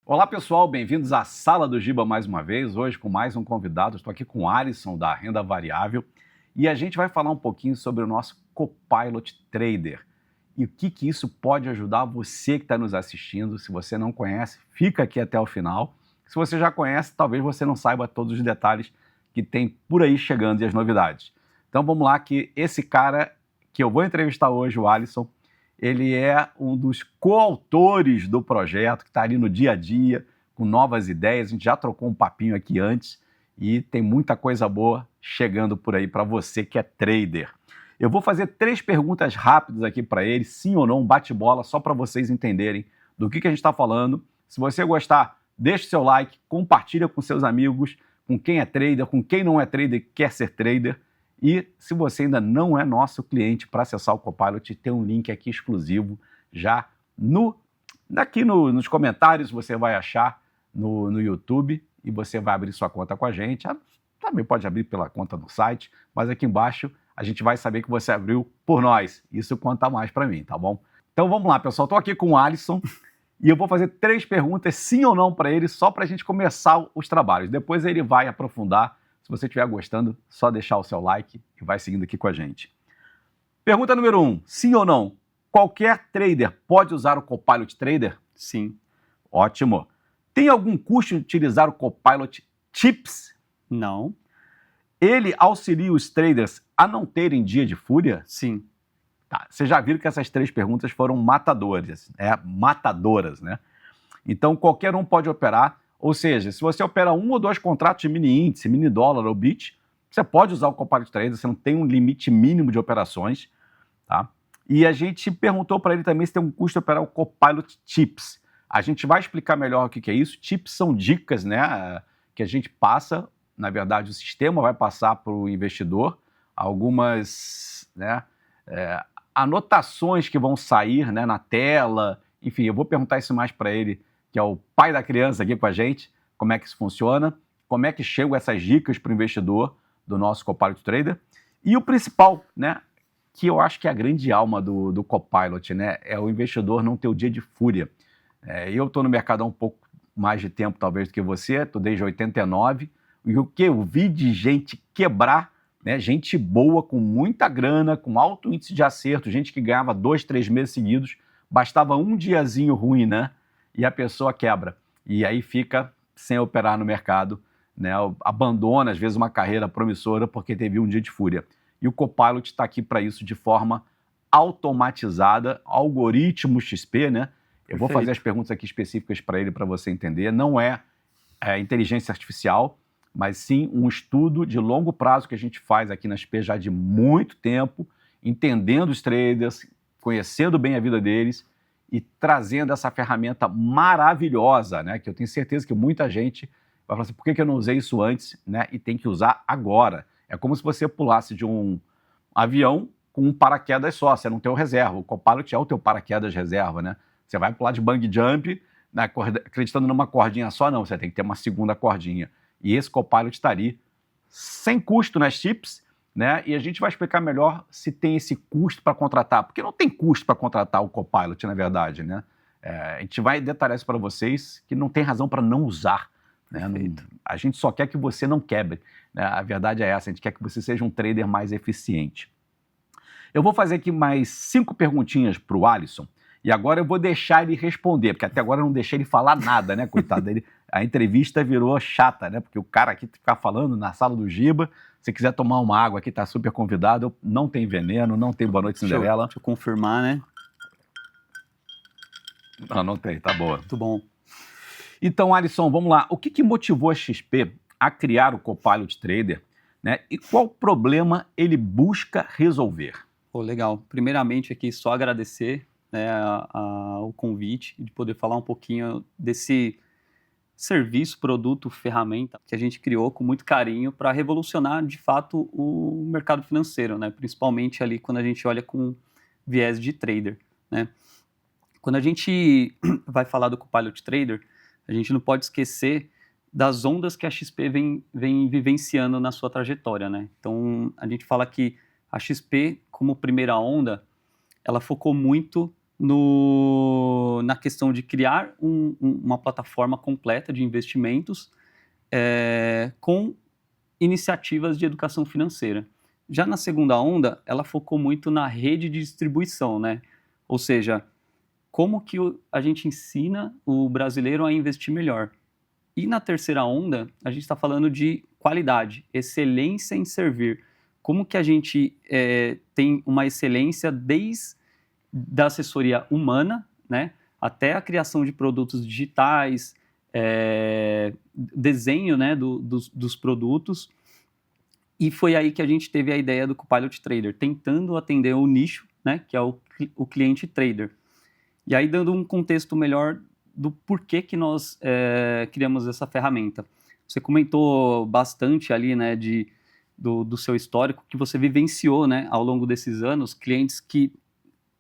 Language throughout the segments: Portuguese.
Olá pessoal, bem-vindos à Sala do Giba mais uma vez, hoje com mais um convidado. Estou aqui com o Alisson da Renda Variável e a gente vai falar um pouquinho sobre o nosso Copilot Trader e o que isso pode ajudar você que está nos assistindo. Se você não conhece, fica aqui até o final. Se você já conhece, talvez você não saiba todos os detalhes que tem por aí chegando e as novidades. Então vamos lá, que esse cara que eu vou entrevistar hoje, o Alisson, ele é um dos coautores do projeto, que está ali no dia a dia, com novas ideias. A gente já trocou um papinho aqui antes e tem muita coisa boa chegando por aí para você que é trader. Eu vou fazer 3 perguntas rápidas aqui para ele, sim ou não, um bate-bola, só para vocês entenderem do que a gente está falando. Se você gostar, deixe seu like, compartilha com seus amigos, com quem é trader, com quem não é trader e quer ser trader. E se você ainda não é nosso cliente, para acessar o Copilot, tem um link aqui exclusivo já nos comentários, você vai achar no YouTube e você vai abrir sua conta com a gente. Também pode abrir pela conta no site, mas aqui embaixo a gente vai saber que você abriu por nós. Isso conta mais para mim, tá bom? Então vamos lá, pessoal. Estou aqui com o Alisson e eu vou fazer 3 perguntas, sim ou não, para ele, só para a gente começar os trabalhos. Depois ele vai aprofundar. Se você estiver gostando, só deixar o seu like e vai seguindo aqui com a gente. Pergunta número 1, sim ou não? Qualquer trader pode usar o Copilot Trader? Sim. Ótimo. Tem algum custo em utilizar o Copilot Tips? Não. Ele auxilia os traders a não terem dia de fúria? Sim. Tá. Vocês já viram que essas 3 perguntas foram matadoras, né? Então, qualquer um pode operar. Ou seja, se você opera 1 ou 2 contratos de mini índice, mini dólar ou bit, você pode usar o Copilot Trader, você não tem um limite mínimo de operações, tá? E a gente perguntou para ele também se tem um custo operar o Copilot Tips. A gente vai explicar melhor o que é isso. Tips são dicas, né, que a gente passa, na verdade o sistema vai passar para o investidor, algumas, né, anotações que vão sair, né, na tela. Enfim, eu vou perguntar isso mais para ele, que é o pai da criança aqui com a gente, como é que isso funciona, como é que chegam essas dicas para o investidor do nosso Copilot Trader. E o principal, né, que eu acho que é a grande alma do Copilot, né, é o investidor não ter o dia de fúria. Eu estou no mercado há um pouco mais de tempo, talvez, do que você, estou desde 89, e o que eu vi de gente quebrar, né, gente boa, com muita grana, com alto índice de acerto, gente que ganhava 2, 3 meses seguidos, bastava um diazinho ruim, né, e a pessoa quebra. E aí fica sem operar no mercado, né? Abandona, às vezes, uma carreira promissora porque teve um dia de fúria. E o Copilot está aqui para isso de forma automatizada, algoritmo XP, né? Eu vou fazer as perguntas aqui específicas para ele, para você entender. Não é inteligência artificial, mas sim um estudo de longo prazo que a gente faz aqui na XP já de muito tempo, entendendo os traders, conhecendo bem a vida deles, e trazendo essa ferramenta maravilhosa, né? Que eu tenho certeza que muita gente vai falar assim, por que eu não usei isso antes, né? E tem que usar agora. É como se você pulasse de um avião com um paraquedas só, você não tem o reserva. O Copilot é o teu paraquedas reserva, né? Você vai pular de bungee jump, né, acreditando numa cordinha só, não. Você tem que ter uma segunda cordinha. E esse Copilot está ali, sem custo nas chips, né? E a gente vai explicar melhor se tem esse custo para contratar, porque não tem custo para contratar o Copilot, na verdade, né? A gente vai detalhar isso para vocês, que não tem razão para não usar, né? A gente só quer que você não quebre, né? A verdade é essa, a gente quer que você seja um trader mais eficiente. Eu vou fazer aqui mais 5 perguntinhas para o Alisson, e agora eu vou deixar ele responder, porque até agora eu não deixei ele falar nada, né, coitado dele. A entrevista virou chata, né, porque o cara aqui ficar falando na Sala do Giba. Se quiser tomar uma água aqui, tá super convidado. Não tem veneno, não tem Boa Noite Cinderela. Deixa eu confirmar, né? Não tem, tá boa. Muito bom. Então, Alisson, vamos lá. O que motivou a XP a criar o Copilot Trader, né, e qual problema ele busca resolver? Legal. Primeiramente aqui, só agradecer, né, o convite de poder falar um pouquinho desse serviço, produto, ferramenta que a gente criou com muito carinho para revolucionar, de fato, o mercado financeiro, né? Principalmente ali quando a gente olha com viés de trader, né? Quando a gente vai falar do Copilot Trader, a gente não pode esquecer das ondas que a XP vem vivenciando na sua trajetória, né? Então, a gente fala que a XP, como primeira onda, ela focou muito na questão de criar uma plataforma completa de investimentos com iniciativas de educação financeira. Já na segunda onda, ela focou muito na rede de distribuição, né? Ou seja, como que a gente ensina o brasileiro a investir melhor. E na terceira onda, a gente está falando de qualidade, excelência em servir. Como que a gente tem uma excelência desde da assessoria humana, né, até a criação de produtos digitais, desenho, né, dos produtos. E foi aí que a gente teve a ideia do Copilot Trader, tentando atender o nicho, né, que é o cliente trader. E aí, dando um contexto melhor do porquê que nós criamos essa ferramenta. Você comentou bastante ali, né, do seu histórico, que você vivenciou, né, ao longo desses anos, clientes que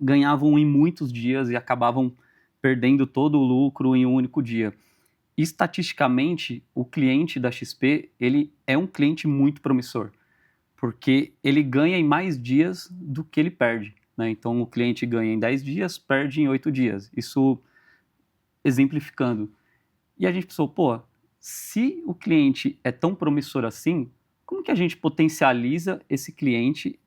ganhavam em muitos dias e acabavam perdendo todo o lucro em um único dia. Estatisticamente, o cliente da XP, ele é um cliente muito promissor, porque ele ganha em mais dias do que ele perde, né? Então, o cliente ganha em 10 dias, perde em 8 dias. Isso exemplificando. E a gente pensou, pô, se o cliente é tão promissor assim, como que a gente potencializa esse cliente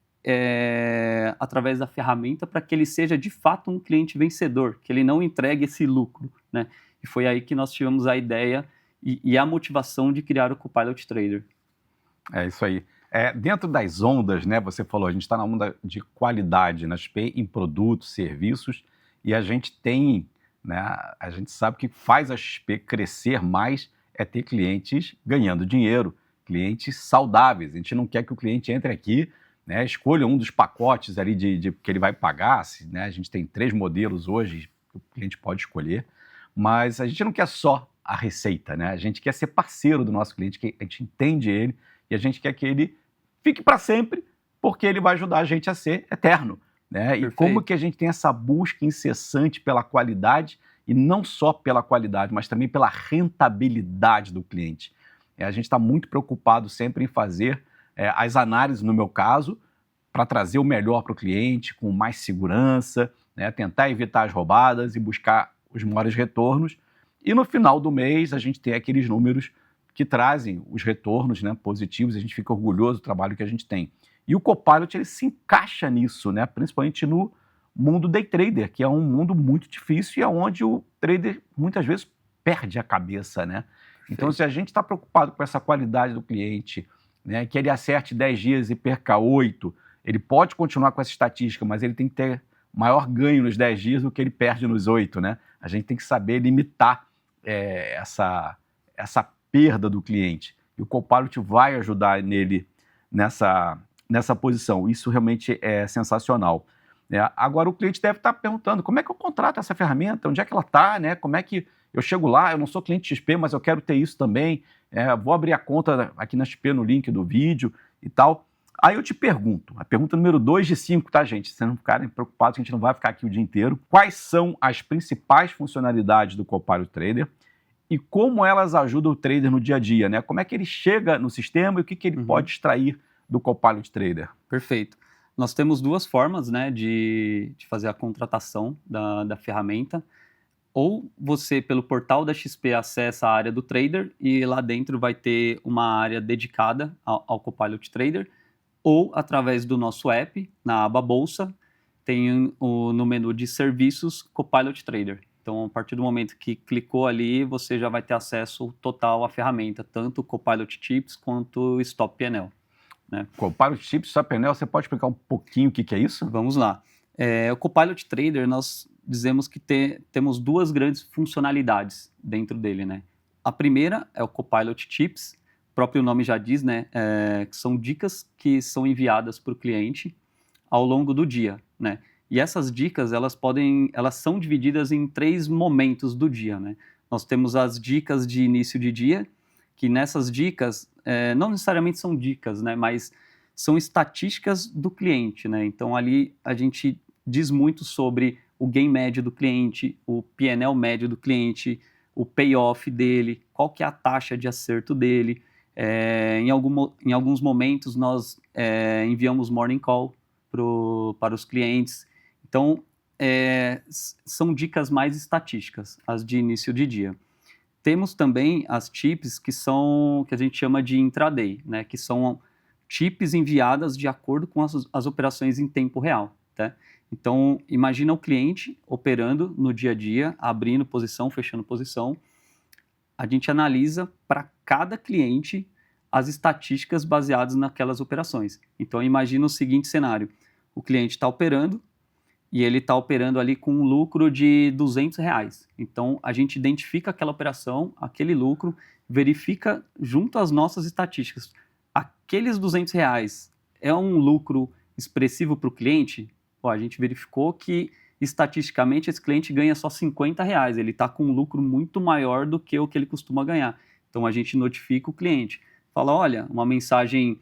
através da ferramenta para que ele seja de fato um cliente vencedor, que ele não entregue esse lucro, né? E foi aí que nós tivemos a ideia e a motivação de criar o Copilot Trader. É isso aí. Dentro das ondas, né, você falou, a gente está na onda de qualidade na XP em produtos, serviços, e a gente tem, né, a gente sabe que faz a XP crescer mais é ter clientes ganhando dinheiro, clientes saudáveis. A gente não quer que o cliente entre aqui, né, escolha um dos pacotes ali que ele vai pagar, né, a gente tem 3 modelos hoje que o cliente pode escolher, mas a gente não quer só a receita, né, a gente quer ser parceiro do nosso cliente, que a gente entende ele e a gente quer que ele fique para sempre, porque ele vai ajudar a gente a ser eterno, né, e como que a gente tem essa busca incessante pela qualidade e não só pela qualidade, mas também pela rentabilidade do cliente. A gente está muito preocupado sempre em fazer as análises, no meu caso, para trazer o melhor para o cliente, com mais segurança, né, tentar evitar as roubadas e buscar os maiores retornos. E no final do mês a gente tem aqueles números que trazem os retornos, né, positivos, a gente fica orgulhoso do trabalho que a gente tem. E o Copilot ele se encaixa nisso, né, principalmente no mundo day trader, que é um mundo muito difícil e é onde o trader muitas vezes perde a cabeça, né? Então, se a gente está preocupado com essa qualidade do cliente, né, que ele acerte 10 dias e perca 8, ele pode continuar com essa estatística, mas ele tem que ter maior ganho nos 10 dias do que ele perde nos 8, né? A gente tem que saber limitar essa perda do cliente. E o Copilot vai ajudar nele nessa posição. Isso realmente é sensacional. Agora, o cliente deve estar perguntando, como é que eu contrato essa ferramenta? Onde é que ela está? Né? Como é que eu chego lá? Eu não sou cliente XP, mas eu quero ter isso também. Vou abrir a conta aqui na XP no link do vídeo e tal. Aí eu te pergunto, a pergunta número 2 de 5, tá, gente? Se não ficarem preocupados, a gente não vai ficar aqui o dia inteiro. Quais são as principais funcionalidades do Copilot Trader e como elas ajudam o trader no dia a dia, né? Como é que ele chega no sistema e o que ele pode extrair do Copilot Trader? Perfeito. Nós temos 2 formas, né, de fazer a contratação da ferramenta. Ou você, pelo portal da XP, acessa a área do trader e lá dentro vai ter uma área dedicada ao Copilot Trader, ou através do nosso app, na aba Bolsa, tem no menu de serviços Copilot Trader. Então, a partir do momento que clicou ali, você já vai ter acesso total à ferramenta, tanto o Copilot Tips quanto o Stop PNL. Né? Copilot Tips, Stop PNL, você pode explicar um pouquinho o que é isso? Vamos lá. O Copilot Trader, nós dizemos que temos 2 grandes funcionalidades dentro dele, né? A primeira é o Copilot Tips, o próprio nome já diz, né? Que são dicas que são enviadas para o cliente ao longo do dia, né? E essas dicas, elas são divididas em 3 momentos do dia, né? Nós temos as dicas de início de dia, que nessas dicas, não necessariamente são dicas, né? Mas são estatísticas do cliente, né? Então ali a gente diz muito sobre o gain médio do cliente, o PNL médio do cliente, o payoff dele, qual que é a taxa de acerto dele. Em alguns momentos nós enviamos morning call para os clientes. Então são dicas mais estatísticas, as de início de dia. Temos também as tips que a gente chama de intraday, né? Que são tips enviadas de acordo com as operações em tempo real, tá? Então, imagina o cliente operando no dia a dia, abrindo posição, fechando posição. A gente analisa para cada cliente as estatísticas baseadas naquelas operações. Então, imagina o seguinte cenário. O cliente está operando e ele está operando ali com um lucro de R$200. Então, a gente identifica aquela operação, aquele lucro, verifica junto às nossas estatísticas. Aqueles R$200 é um lucro expressivo para o cliente? Pô, a gente verificou que, estatisticamente, esse cliente ganha só R$50. Ele está com um lucro muito maior do que o que ele costuma ganhar. Então, a gente notifica o cliente. Fala, olha, uma mensagem,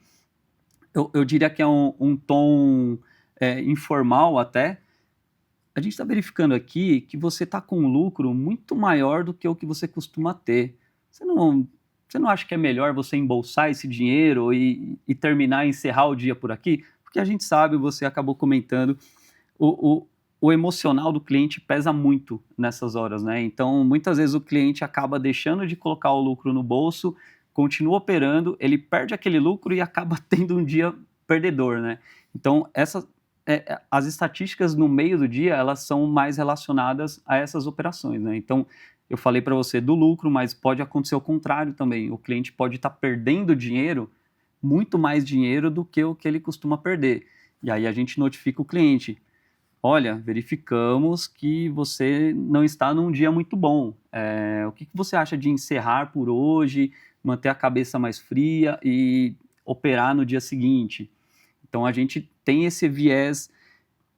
eu diria que é um tom informal até. A gente está verificando aqui que você está com um lucro muito maior do que o que você costuma ter. Você não acha que é melhor você embolsar esse dinheiro e terminar, encerrar o dia por aqui? Porque a gente sabe, você acabou comentando, o emocional do cliente pesa muito nessas horas, né? Então, muitas vezes o cliente acaba deixando de colocar o lucro no bolso, continua operando, ele perde aquele lucro e acaba tendo um dia perdedor, né? Então, as estatísticas no meio do dia, elas são mais relacionadas a essas operações, né? Então, eu falei para você do lucro, mas pode acontecer o contrário também. O cliente pode estar perdendo dinheiro, muito mais dinheiro do que o que ele costuma perder. E aí a gente notifica o cliente. Olha, verificamos que você não está num dia muito bom. O que você acha de encerrar por hoje, manter a cabeça mais fria e operar no dia seguinte? Então, a gente tem esse viés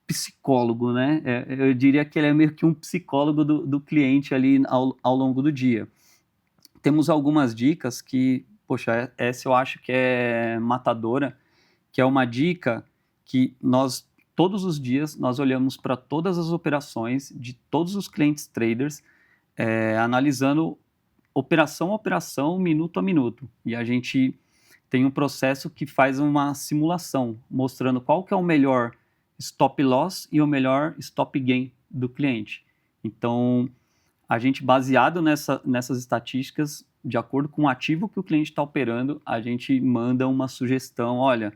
psicólogo, né? Eu diria que ele é meio que um psicólogo do cliente ali ao longo do dia. Temos algumas dicas que, poxa, essa eu acho que é matadora, que é uma dica que todos os dias, nós olhamos para todas as operações de todos os clientes traders, analisando operação a operação, minuto a minuto. E a gente tem um processo que faz uma simulação, mostrando qual que é o melhor stop loss e o melhor stop gain do cliente. Então, a gente, baseado nessas estatísticas, de acordo com o ativo que o cliente está operando, a gente manda uma sugestão, olha,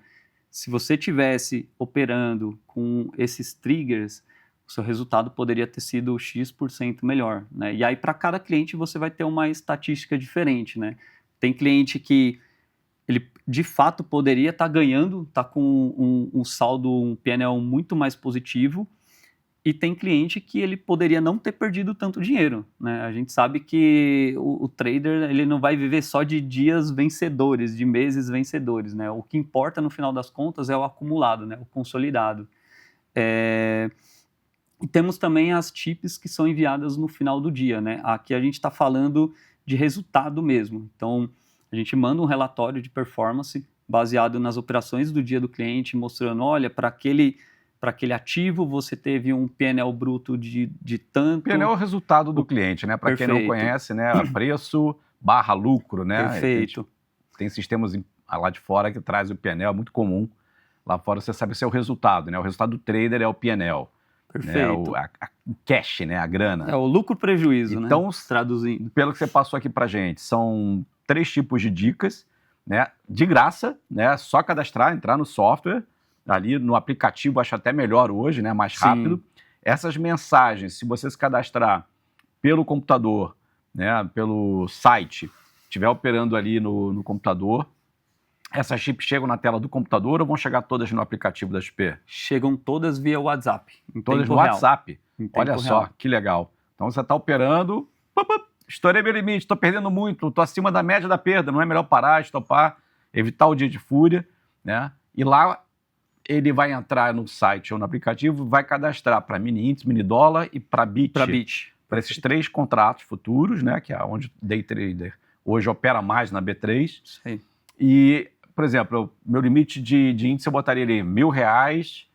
se você tivesse operando com esses triggers, o seu resultado poderia ter sido X% melhor, né? E aí, para cada cliente, você vai ter uma estatística diferente, né? Tem cliente que ele, de fato, poderia estar ganhando, está com um saldo, um P&L muito mais positivo, e tem cliente que ele poderia não ter perdido tanto dinheiro, né? A gente sabe que o trader, ele não vai viver só de dias vencedores, de meses vencedores, né? O que importa, no final das contas, é o acumulado, né? O consolidado. E temos também as tips que são enviadas no final do dia, né? Aqui a gente está falando de resultado mesmo. Então, a gente manda um relatório de performance baseado nas operações do dia do cliente, mostrando, olha, para aquele ativo você teve um P&L bruto de tanto... P&L é o resultado do cliente, né? Para quem não conhece, né? Preço / lucro, né? Perfeito. Tem sistemas lá de fora que traz o P&L, muito comum. Lá fora você sabe se é o resultado, né? O resultado do trader é o P&L. Perfeito. Né? O cash, né? A grana. É o lucro-prejuízo, então, né? Traduzindo. Pelo que você passou aqui pra gente, são 3 tipos de dicas, né? De graça, né? Só cadastrar, entrar no software, ali no aplicativo, acho até melhor hoje, né? Mais rápido. Sim. Essas mensagens, se você se cadastrar pelo computador, né? Pelo site, estiver operando ali no computador, essas chips chegam na tela do computador ou vão chegar todas no aplicativo da XP? Chegam todas via WhatsApp. Todas no WhatsApp? Olha só, que legal. Então você está operando, estourei meu limite, estou perdendo muito, estou acima da média da perda, não é melhor parar, estopar, evitar o dia de fúria, né? E lá ele vai entrar no site ou no aplicativo, vai cadastrar para mini índice, mini dólar e para BIT. Para BIT. Para esses 3 contratos futuros, né? Que é onde o day trader hoje opera mais na B3. Sim. E, por exemplo, meu limite de índice eu botaria ali R$1.000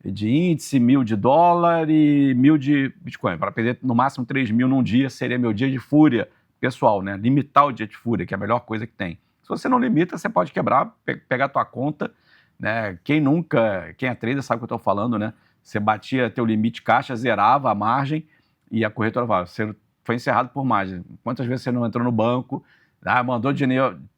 de índice, 1.000 de dólar e 1.000 de Bitcoin. Para perder no máximo 3.000 num dia seria meu dia de fúria pessoal, né? Limitar o dia de fúria, que é a melhor coisa que tem. Se você não limita, você pode quebrar, pegar a tua conta, né? Quem é trader sabe o que eu estou falando, né? Você batia teu limite caixa, zerava a margem e a corretora falava, você foi encerrado por margem. Quantas vezes você não entrou no banco, mandou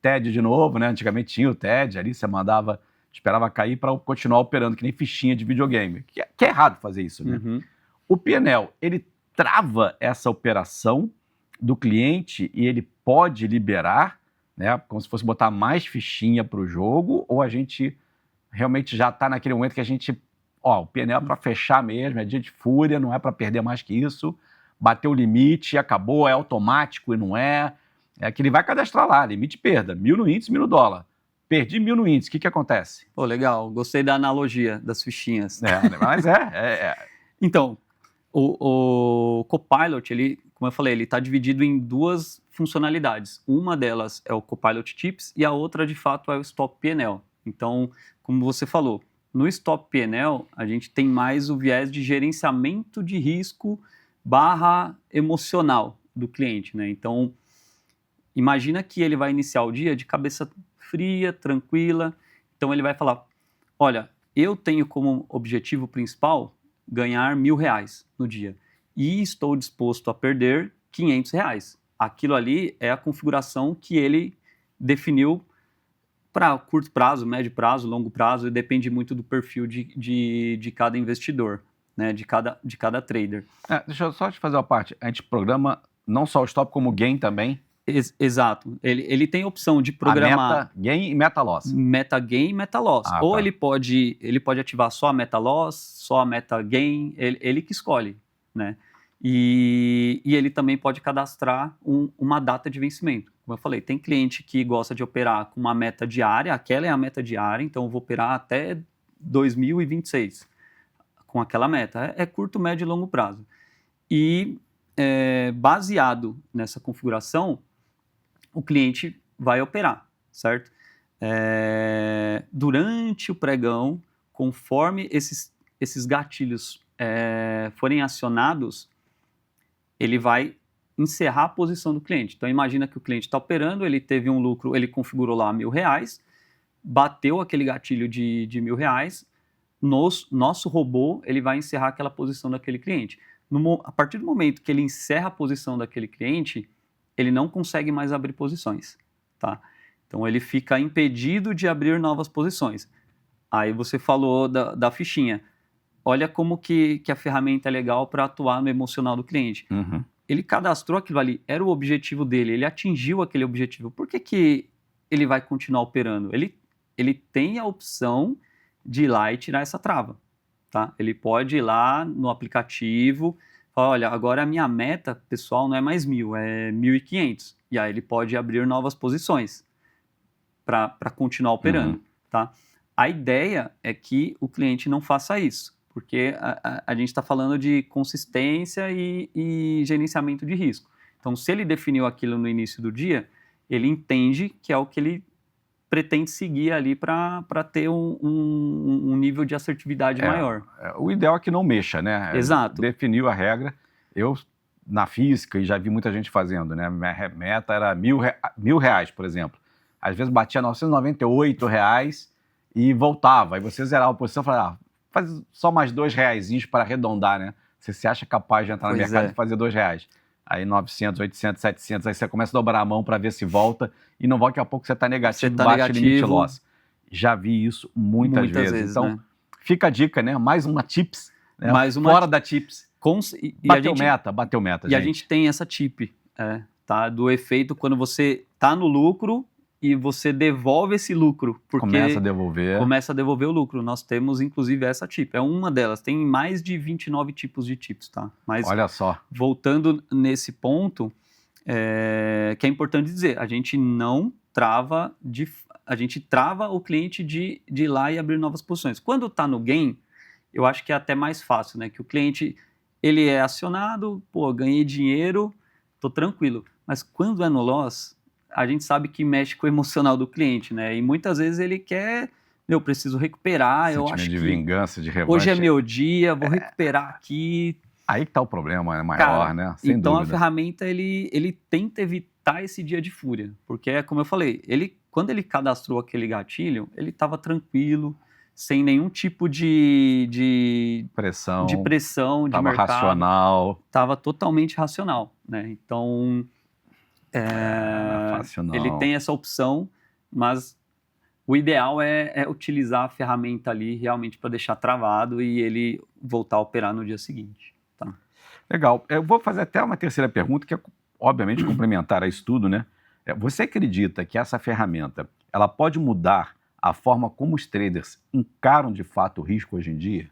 TED de novo, né? Antigamente tinha o TED ali, você mandava, esperava cair para continuar operando, que nem fichinha de videogame. Que é errado fazer isso, né? Uhum. O P&L, ele trava essa operação do cliente e ele pode liberar, né? Como se fosse botar mais fichinha para o jogo, ou a gente realmente já está naquele momento que a gente, o P&L é para fechar mesmo, é dia de fúria, não é para perder mais que isso, bateu o limite, acabou, é automático e não é. É que ele vai cadastrar lá, limite e perda, 1.000 no índice, 1.000 no dólar. Perdi 1.000 no índice, o que acontece? Pô, legal, gostei da analogia das fichinhas. Mas Então, o Copilot, ele, como eu falei, ele está dividido em duas funcionalidades. Uma delas é o Copilot Tips e a outra, de fato, é o Stop P&L. Então, como você falou, no Stop P&L, a gente tem mais o viés de gerenciamento de risco / emocional do cliente, né? Então, imagina que ele vai iniciar o dia de cabeça fria, tranquila. Então, ele vai falar, olha, eu tenho como objetivo principal ganhar R$1.000 no dia e estou disposto a perder R$500. Aquilo ali é a configuração que ele definiu para curto prazo, médio prazo, longo prazo, e depende muito do perfil de cada investidor, né, de cada trader. Deixa eu só te fazer uma parte. A gente programa não só o stop, como o gain também. Exato. Ele tem a opção de programar... Meta gain e meta loss. Meta gain e meta loss. Ou tá. ele pode ativar só a meta loss, só a meta gain, ele que escolhe, né? E ele também pode cadastrar uma data de vencimento. Como eu falei, tem cliente que gosta de operar com uma meta diária, aquela é a meta diária, então eu vou operar até 2026 com aquela meta. É curto, médio e longo prazo. E baseado nessa configuração, o cliente vai operar, certo? Durante o pregão, conforme esses gatilhos forem acionados, ele vai encerrar a posição do cliente. Então, imagina que o cliente está operando, ele teve um lucro, ele configurou lá R$1.000, bateu aquele gatilho de R$1.000, nosso robô ele vai encerrar aquela posição daquele cliente. A partir do momento que ele encerra a posição daquele cliente, ele não consegue mais abrir posições, tá? Então, ele fica impedido de abrir novas posições. Aí você falou da fichinha. Olha como que a ferramenta é legal para atuar no emocional do cliente. Uhum. Ele cadastrou aquilo ali, era o objetivo dele, ele atingiu aquele objetivo. Por que ele vai continuar operando? Ele tem a opção de ir lá e tirar essa trava, tá? Ele pode ir lá no aplicativo, falar, olha, agora a minha meta, pessoal, não é mais 1.000, é 1.500. E aí ele pode abrir novas posições para continuar operando, tá? A ideia é que o cliente não faça isso, porque a gente está falando de consistência e gerenciamento de risco. Então, se ele definiu aquilo no início do dia, ele entende que é o que ele pretende seguir ali para ter um nível de assertividade maior. O ideal é que não mexa, né? Exato. Definiu a regra. Eu, na física, e já vi muita gente fazendo, né? Minha meta era R$1.000, por exemplo. Às vezes batia R$998 e voltava. Aí você zerava a posição e falava, faz só mais R$2 para arredondar, né? Você se acha capaz de entrar no mercado e fazer R$2. Aí 900, 800, 700, aí você começa a dobrar a mão para ver se volta e não volta, daqui a pouco você está negativo, bate limite loss. Já vi isso muitas vezes. Então, né? Fica a dica, né? Mais uma tips, né? Fora da tips. Bateu meta, gente. E a gente tem essa tip, tá? Do efeito quando você tá no lucro e você devolve esse lucro. Porque começa a devolver o lucro. Nós temos, inclusive, essa tip. É uma delas. Tem mais de 29 tipos de tips, tá? Mas, olha só. Voltando nesse ponto, que é importante dizer, a gente não trava, a gente trava o cliente de ir lá e abrir novas posições. Quando está no gain, eu acho que é até mais fácil, né? Que o cliente, ele é acionado, ganhei dinheiro, tô tranquilo. Mas quando é no loss, a gente sabe que mexe com o emocional do cliente, né? E muitas vezes ele quer, eu preciso recuperar, eu acho de que vingança, de revanche. Hoje é meu dia, vou recuperar aqui. Aí que tá o problema maior, né? Sem então dúvida. A ferramenta, ele tenta evitar esse dia de fúria, porque como eu falei, quando ele cadastrou aquele gatilho, ele estava tranquilo, sem nenhum tipo de Pressão, de pressão, de estava mercado. racional. Estava totalmente racional, né? Então, Não é fácil, não. ele tem essa opção, mas o ideal é utilizar a ferramenta ali realmente para deixar travado e ele voltar a operar no dia seguinte. Tá? Legal. Eu vou fazer até uma terceira pergunta, que é, obviamente, complementar a isso tudo, né? Você acredita que essa ferramenta ela pode mudar a forma como os traders encaram de fato o risco hoje em dia?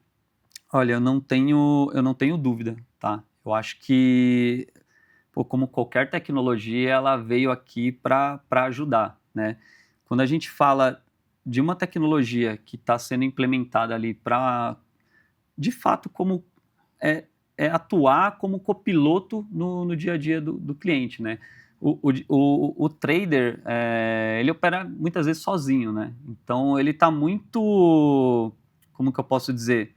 Olha, eu não tenho dúvida, tá? Eu acho que, pô, como qualquer tecnologia, ela veio aqui para ajudar, né? Quando a gente fala de uma tecnologia que está sendo implementada ali para, de fato, como é, atuar como copiloto no dia a dia do cliente, né? O trader, ele opera muitas vezes sozinho, né? Então, ele está muito, como que eu posso dizer?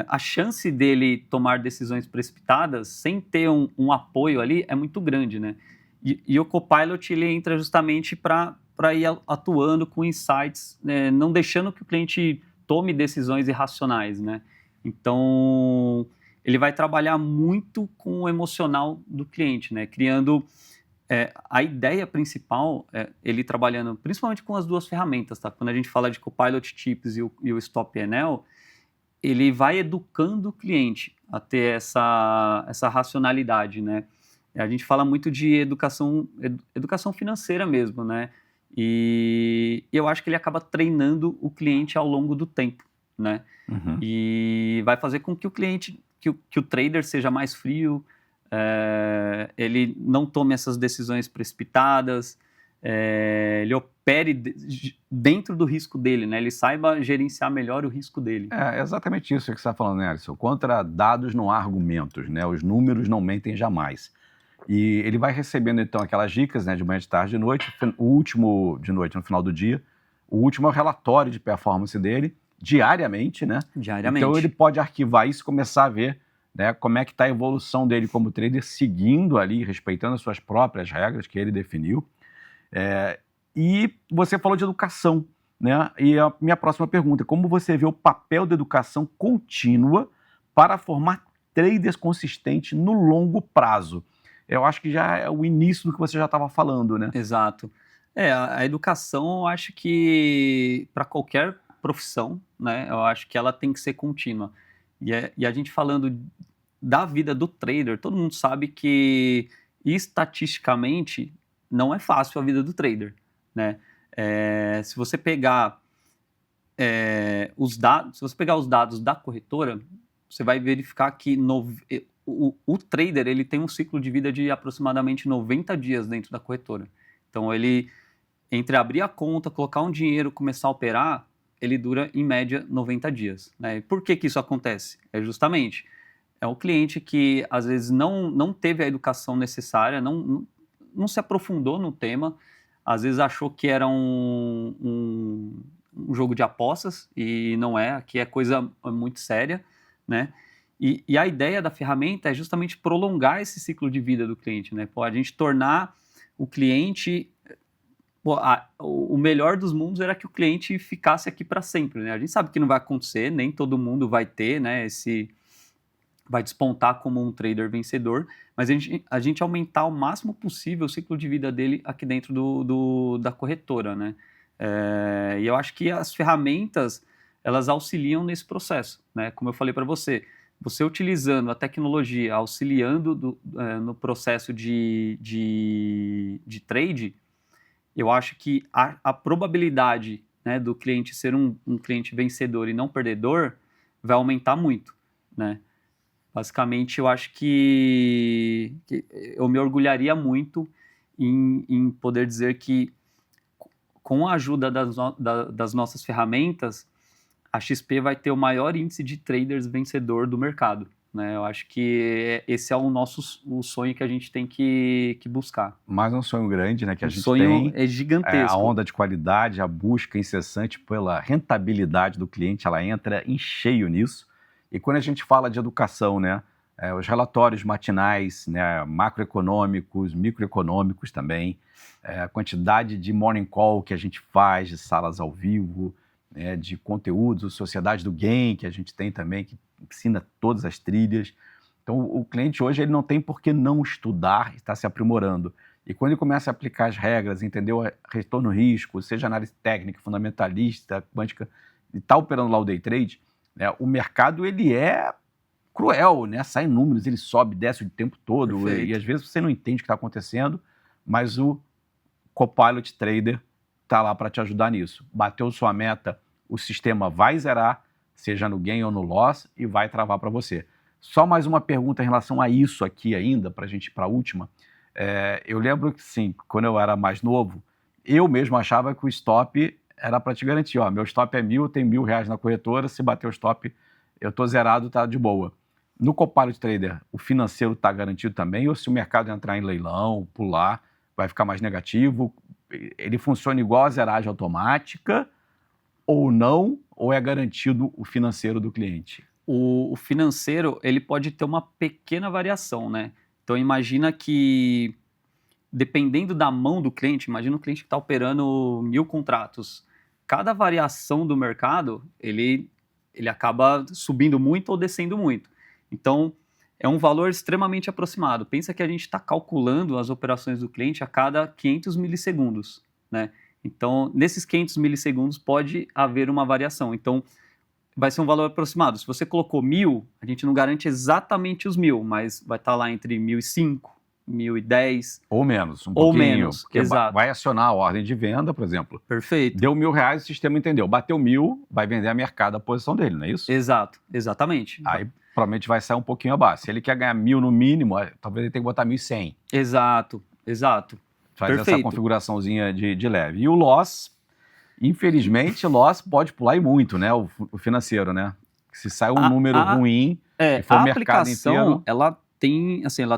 A chance dele tomar decisões precipitadas sem ter um apoio ali é muito grande, né? E o Copilot ele entra justamente para ir atuando com insights, né? Não deixando que o cliente tome decisões irracionais, né? Então, ele vai trabalhar muito com o emocional do cliente, né? Criando a ideia principal, ele trabalhando principalmente com as duas ferramentas, tá? Quando a gente fala de Copilot Tips e o Stop PNL, ele vai educando o cliente a ter essa racionalidade, né? A gente fala muito de educação financeira mesmo, né? E eu acho que ele acaba treinando o cliente ao longo do tempo, né? Uhum. E vai fazer com que o cliente, que o trader seja mais frio, ele não tome essas decisões precipitadas, ele opere dentro do risco dele, né? Ele saiba gerenciar melhor o risco dele. É exatamente isso que você está falando, né, Alisson? Contra dados não há argumentos, né? Os números não mentem jamais. E ele vai recebendo, então, aquelas dicas, né, de manhã, de tarde, de noite. O último de noite, no final do dia. O último é o relatório de performance dele, diariamente, né? Diariamente. Então, ele pode arquivar isso e começar a ver, né, como é que está a evolução dele como trader, seguindo ali, respeitando as suas próprias regras que ele definiu. E você falou de educação, né? E a minha próxima pergunta é como você vê o papel da educação contínua para formar traders consistentes no longo prazo? Eu acho que já é o início do que você já estava falando, né? Exato. A educação, eu acho que para qualquer profissão, né, eu acho que ela tem que ser contínua. E a gente falando da vida do trader, todo mundo sabe que estatisticamente não é fácil a vida do trader, né? Se você pegar os dados da corretora, você vai verificar que o trader ele tem um ciclo de vida de aproximadamente 90 dias dentro da corretora. Então, ele, entre abrir a conta, colocar um dinheiro, começar a operar, ele dura, em média, 90 dias. Né? E por que isso acontece? Justamente, é o cliente que, às vezes, não teve a educação necessária, não se aprofundou no tema, às vezes achou que era um jogo de apostas, e não é, aqui é coisa muito séria, né? E a ideia da ferramenta é justamente prolongar esse ciclo de vida do cliente, né? A gente tornar o cliente... o melhor dos mundos era que o cliente ficasse aqui para sempre, né? A gente sabe que não vai acontecer, nem todo mundo vai ter, né? Vai despontar como um trader vencedor, mas a gente aumentar o máximo possível o ciclo de vida dele aqui dentro da corretora, né? E eu acho que as ferramentas, elas auxiliam nesse processo, né? Como eu falei para você utilizando a tecnologia, auxiliando no processo de trade, eu acho que a probabilidade, né, do cliente ser um cliente vencedor e não perdedor vai aumentar muito, né? Basicamente, eu acho que eu me orgulharia muito em poder dizer que, com a ajuda das nossas ferramentas, a XP vai ter o maior índice de traders vencedor do mercado. Né? Eu acho que esse é o sonho que a gente tem que buscar. Mais um sonho grande, né, que a gente tem. O sonho é gigantesco. A onda de qualidade, a busca incessante pela rentabilidade do cliente, ela entra em cheio nisso. E quando a gente fala de educação, né, os relatórios matinais, né, macroeconômicos, microeconômicos também, a quantidade de morning call que a gente faz, de salas ao vivo, né, de conteúdos, Sociedade do Game, que a gente tem também, que ensina todas as trilhas. Então, o cliente hoje ele não tem por que não estudar e estar se aprimorando. E quando ele começa a aplicar as regras, entender o retorno-risco, seja análise técnica, fundamentalista, quântica, e está operando lá o day trade, né, o mercado ele é cruel, né? Sai números, ele sobe, desce o tempo todo, e às vezes você não entende o que está acontecendo, mas o Copilot Trader está lá para te ajudar nisso. Bateu sua meta, o sistema vai zerar, seja no gain ou no loss, e vai travar para você. Só mais uma pergunta em relação a isso aqui ainda, para a gente ir para a última. Eu lembro que, sim, quando eu era mais novo, eu mesmo achava que o stop era para te garantir, ó, meu stop é 1.000, tem R$1.000 na corretora, se bater o stop, eu tô zerado, tá de boa. No Copilot Trader, o financeiro está garantido também, ou se o mercado entrar em leilão, pular, vai ficar mais negativo? Ele funciona igual a zeragem automática ou não, ou é garantido o financeiro do cliente? O financeiro, ele pode ter uma pequena variação, né? Então, imagina que, dependendo da mão do cliente, imagina um cliente que está operando 1.000 contratos. Cada variação do mercado, ele acaba subindo muito ou descendo muito. Então, é um valor extremamente aproximado. Pensa que a gente está calculando as operações do cliente a cada 500 milissegundos, né? Então, nesses 500 milissegundos pode haver uma variação. Então, vai ser um valor aproximado. Se você colocou 1.000, a gente não garante exatamente os 1.000, mas vai estar lá entre 1.005, 1.010. Ou menos, um ou pouquinho. Menos, porque exato. vai acionar a ordem de venda, por exemplo. Perfeito. Deu R$1.000, o sistema entendeu. Bateu 1.000, vai vender a mercado a posição dele, não é isso? Exato, exatamente. Aí provavelmente vai sair um pouquinho abaixo. Se ele quer ganhar 1.000 no mínimo, talvez ele tenha que botar 1.100. Exato. Faz Perfeito. essa configuraçãozinha de leve. E o loss, infelizmente, loss pode pular e muito, né? O financeiro, né? Se sai um número ruim e for o mercado inteiro... ela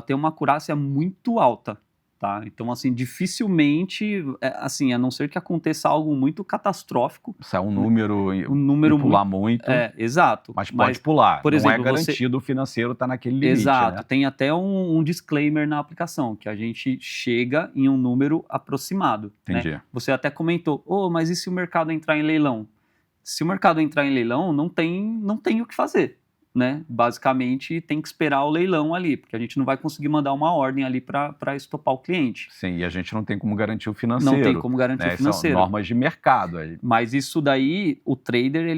tem uma acurácia muito alta, tá? Então, assim, dificilmente, assim, a não ser que aconteça algo muito catastrófico. Sai um número e pular muito. Exato. Mas pode pular. Por exemplo, não é garantido o financeiro estar naquele limite, exato. Né? Tem até um disclaimer na aplicação, que a gente chega em um número aproximado. Entendi. Né? Você até comentou, mas e se o mercado entrar em leilão? Se o mercado entrar em leilão, não tem o que fazer. Né? Basicamente, tem que esperar o leilão ali, porque a gente não vai conseguir mandar uma ordem ali para estopar o cliente. Sim, e a gente não tem como garantir o financeiro. Não tem como garantir o financeiro. São normas de mercado. Mas isso daí, o trader,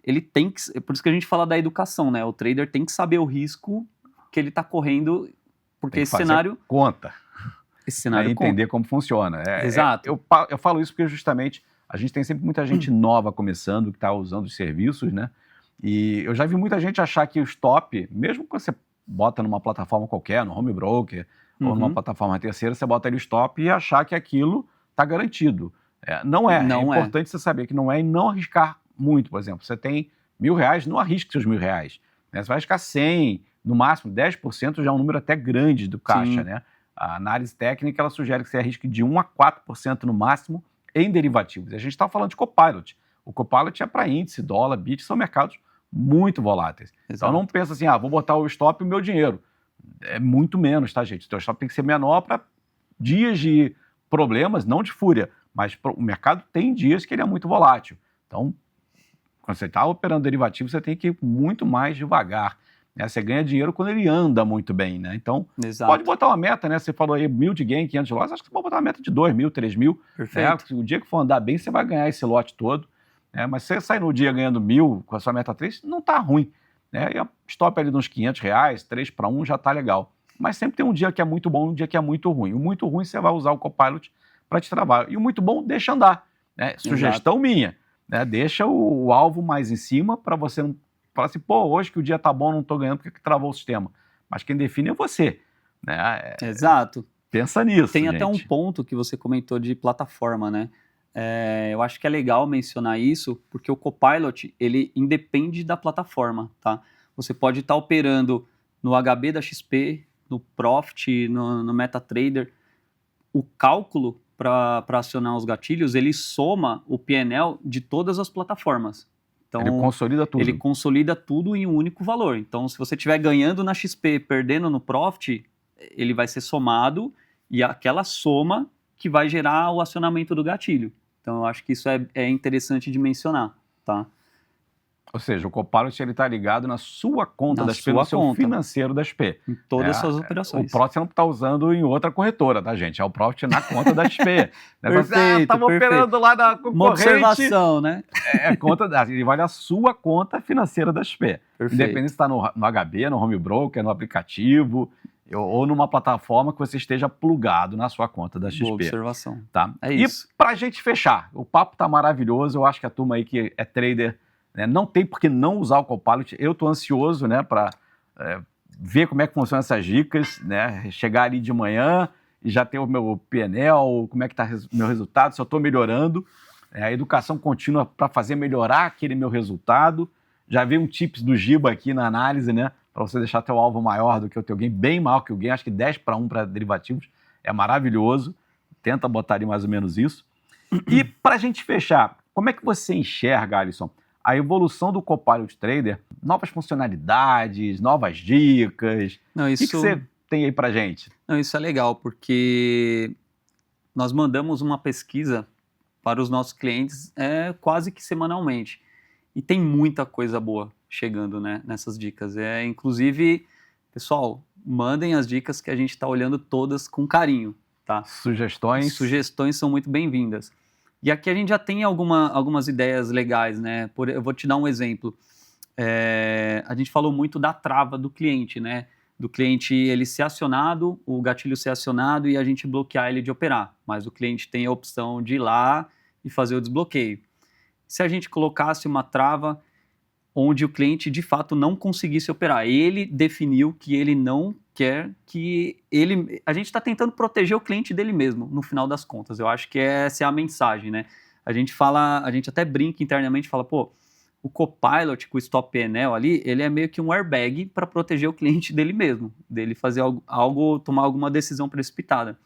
ele tem que... Por isso que a gente fala da educação, né? O trader tem que saber o risco que ele está correndo, porque esse cenário... conta. Esse cenário entender como funciona. Exato. Eu falo isso porque justamente a gente tem sempre muita gente nova começando, que está usando os serviços, né? E eu já vi muita gente achar que o stop, mesmo que você bota numa plataforma qualquer, no home broker, ou numa plataforma terceira, você bota ali o stop e achar que aquilo está garantido. Não é. Não é importante você saber que não é e não arriscar muito. Por exemplo, você tem R$1.000, não arrisque seus R$1.000. Né? Você vai arriscar 100, no máximo 10% já é um número até grande do caixa. Né? A análise técnica ela sugere que você arrisque de 1 a 4% no máximo em derivativos. E a gente está falando de Copilot. O Copilot é para índice, dólar, bit, são mercados muito voláteis. Exato. Então não pensa assim, vou botar o stop e o meu dinheiro. É muito menos, tá, gente? O teu stop tem que ser menor para dias de problemas, não de fúria, mas o mercado tem dias que ele é muito volátil. Então, quando você está operando derivativo, você tem que ir muito mais devagar. Né? Você ganha dinheiro quando ele anda muito bem, né? Então, pode botar uma meta, né? Você falou aí 1.000 de gain, 500 de loss, acho que você pode botar uma meta de 2.000, 3.000. Perfeito. Né? O dia que for andar bem, você vai ganhar esse lote todo. Mas se você sai no dia ganhando 1.000 com a sua meta 3, não está ruim. Né? E a stop ali nos R$500, 3 para 1 já está legal. Mas sempre tem um dia que é muito bom e um dia que é muito ruim. O muito ruim você vai usar o Copilot para te travar. E o muito bom, deixa andar. Né? Sugestão minha. Né? Deixa o alvo mais em cima para você não falar assim, hoje que o dia está bom, não estou ganhando porque travou o sistema. Mas quem define é você. Né? Exato. Pensa nisso, Tem gente. até um ponto que você comentou de plataforma, né? Eu acho que é legal mencionar isso, porque o Copilot, ele independe da plataforma, tá? Você pode estar operando no HB da XP, no Profit, no MetaTrader. O cálculo para acionar os gatilhos, ele soma o PNL de todas as plataformas. Então, ele consolida tudo. Ele consolida tudo em um único valor. Então, se você estiver ganhando na XP, perdendo no Profit, ele vai ser somado e aquela soma que vai gerar o acionamento do gatilho. Então, eu acho que isso é interessante de mencionar, tá? Ou seja, o Copilot ele está ligado na sua conta Na da SP, sua no seu conta. financeiro da SP. Em todas as suas O operações. Profit você não está usando em outra corretora, tá, gente? É o Profit na conta da SP. Perfeito, Estava perfeito. operando lá na concorrente. Uma observação, né? Ele vai na sua conta financeira da SP. Perfeito. Independente se está no HB, no home broker, no aplicativo ou numa plataforma que você esteja plugado na sua conta da XP. Boa observação. Tá? É isso. E para a gente fechar, o papo tá maravilhoso, eu acho que a turma aí que é trader, né, não tem por que não usar o Copilot. Eu estou ansioso, né, para ver como é que funcionam essas dicas, né, chegar ali de manhã e já ter o meu PNL, como é que está o meu resultado, se eu estou melhorando. A educação contínua para fazer melhorar aquele meu resultado. Já vi um tips do Giba aqui na análise, né, para você deixar teu alvo maior do que o teu gain, bem maior que o gain, acho que 10-1 para derivativos, é maravilhoso. Tenta botar ali mais ou menos isso. E para a gente fechar, como é que você enxerga, Alisson, a evolução do Copilot Trader, novas funcionalidades, novas dicas? Não, O que você tem aí para gente? Não, isso é legal, porque nós mandamos uma pesquisa para os nossos clientes quase que semanalmente. E tem muita coisa boa chegando, né, nessas dicas. Inclusive, pessoal, mandem as dicas que a gente está olhando todas com carinho. Tá? Sugestões? Sugestões são muito bem-vindas. E aqui a gente já tem algumas ideias legais, né? Eu vou te dar um exemplo. A gente falou muito da trava do cliente, né? Do cliente ele ser acionado, o gatilho ser acionado e a gente bloquear ele de operar. Mas o cliente tem a opção de ir lá e fazer o desbloqueio. Se a gente colocasse uma trava onde o cliente de fato não conseguisse operar, ele definiu que ele não quer que ele... A gente está tentando proteger o cliente dele mesmo, no final das contas. Eu acho que essa é a mensagem, né? A gente até brinca internamente, fala, pô, o Copilot com o Stop PNL ali, ele é meio que um airbag para proteger o cliente dele mesmo, dele fazer algo, tomar alguma decisão precipitada.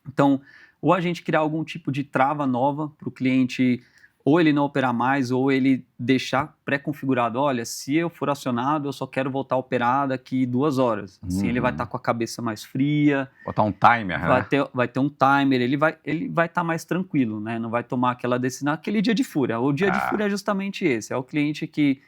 Então, ou a gente criar algum tipo de trava nova para o cliente, ou ele não operar mais, ou ele deixar pré-configurado, olha, se eu for acionado, eu só quero voltar a operar daqui 2 horas. Assim ele vai estar com a cabeça mais fria. Botar um timer, né? Vai ter um timer, ele vai estar mais tranquilo, né? Não vai tomar aquela decisão, aquele dia de fúria. O dia de fúria é justamente esse, é o cliente que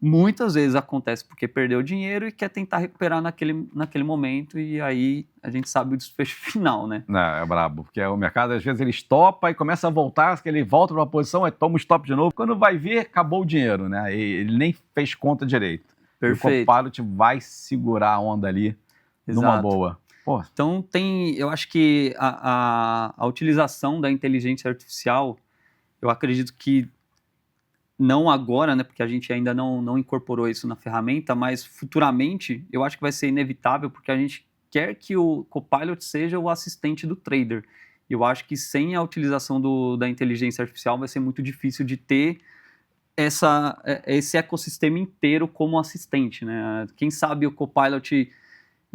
muitas vezes acontece porque perdeu dinheiro e quer tentar recuperar naquele momento, e aí a gente sabe o desfecho final, né? É brabo, porque o mercado às vezes ele estopa e começa a voltar, ele volta para uma posição, toma um stop de novo, quando vai ver, acabou o dinheiro, né? Ele nem fez conta direito. Perfeito. E o Copilot vai segurar a onda ali. Exato. Numa boa. Pô. Então eu acho que a utilização da inteligência artificial, eu acredito que não agora, né, porque a gente ainda não incorporou isso na ferramenta, mas futuramente eu acho que vai ser inevitável, porque a gente quer que o Copilot seja o assistente do trader. Eu acho que sem a utilização da inteligência artificial vai ser muito difícil de ter esse ecossistema inteiro como assistente, né? Quem sabe o Copilot,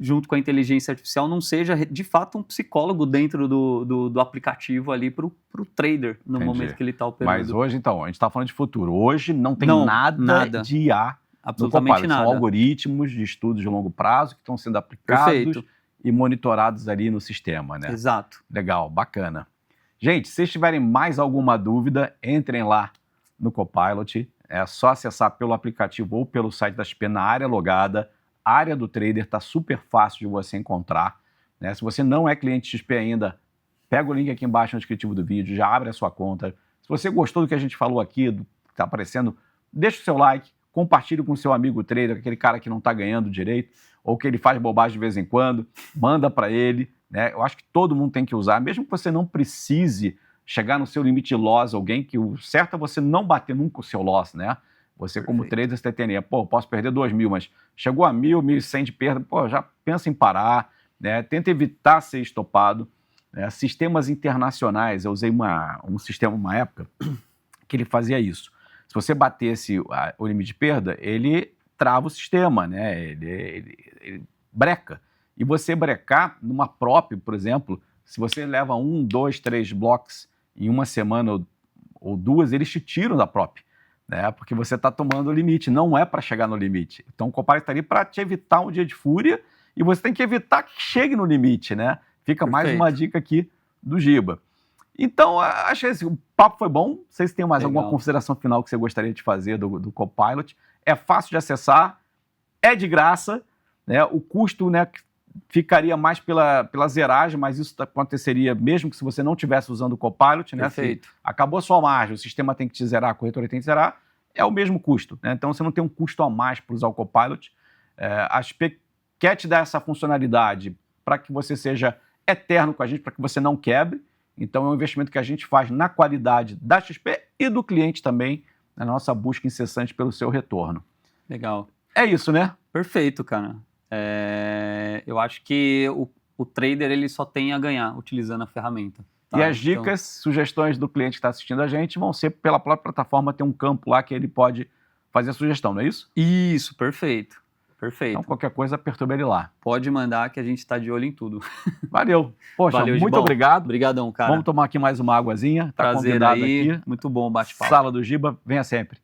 junto com a inteligência artificial, não seja de fato um psicólogo dentro do aplicativo ali para o trader no momento que ele está operando. Mas hoje, então, a gente está falando de futuro. Hoje não tem nada de IA absolutamente no Copilot. nada. São algoritmos de estudos de longo prazo que estão sendo aplicados Perfeito. E monitorados ali no sistema, né? Exato. Legal, bacana. Gente, se vocês tiverem mais alguma dúvida, entrem lá no Copilot. É só acessar pelo aplicativo ou pelo site da XP na área logada. A área do trader está super fácil de você encontrar, né? Se você não é cliente XP ainda, pega o link aqui embaixo no descritivo do vídeo, já abre a sua conta. Se você gostou do que a gente falou aqui, do que está aparecendo, deixa o seu like, compartilhe com o seu amigo trader, aquele cara que não está ganhando direito, ou que ele faz bobagem de vez em quando, manda para ele, né? Eu acho que todo mundo tem que usar, mesmo que você não precise chegar no seu limite de loss, alguém que o certo é você não bater nunca o seu loss, né? Você, como trader, você tem, pô, posso perder 2.000, mas chegou a 1.000, 1.100 de perda, pô, já pensa em parar, né? Tenta evitar ser estopado. Né? Sistemas internacionais, eu usei um sistema uma época que ele fazia isso. Se você batesse o limite de perda, ele trava o sistema, né? Ele breca. E você brecar numa prop, por exemplo, se você leva 1, 2, 3 blocos em uma semana ou 2, eles te tiram da prop. Né? Porque você está tomando o limite, não é para chegar no limite. Então o Copilot está ali para te evitar um dia de fúria e você tem que evitar que chegue no limite, né? Fica mais uma dica aqui do Giba. Então, acho que o papo foi bom. Não sei se tem mais Legal. alguma consideração final que você gostaria de fazer do Copilot. É fácil de acessar, é de graça, né? O custo, né, ficaria mais pela zeragem, mas isso aconteceria mesmo que se você não estivesse usando o Copilot, né? Perfeito. Se acabou a sua margem, o sistema tem que te zerar, a corretora tem que zerar, é o mesmo custo, né? Então você não tem um custo a mais para usar o Copilot. A XP quer te dar essa funcionalidade para que você seja eterno com a gente, para que você não quebre. Então é um investimento que a gente faz na qualidade da XP e do cliente também, na nossa busca incessante pelo seu retorno. Legal. É isso, né? Perfeito, cara. Eu acho que o trader ele só tem a ganhar utilizando a ferramenta. Tá? E as dicas, sugestões do cliente que está assistindo a gente vão ser pela própria plataforma, tem um campo lá que ele pode fazer a sugestão, não é isso? Isso, perfeito. Perfeito. Então qualquer coisa, perturba ele lá. Pode mandar que a gente está de olho em tudo. Valeu. Poxa, Valeu, muito Gibão. obrigado. Obrigadão, cara. Vamos tomar aqui mais uma águazinha. Tá Prazer convidado aí. aqui. Muito bom o bate-papo. Sala do Giba, venha sempre.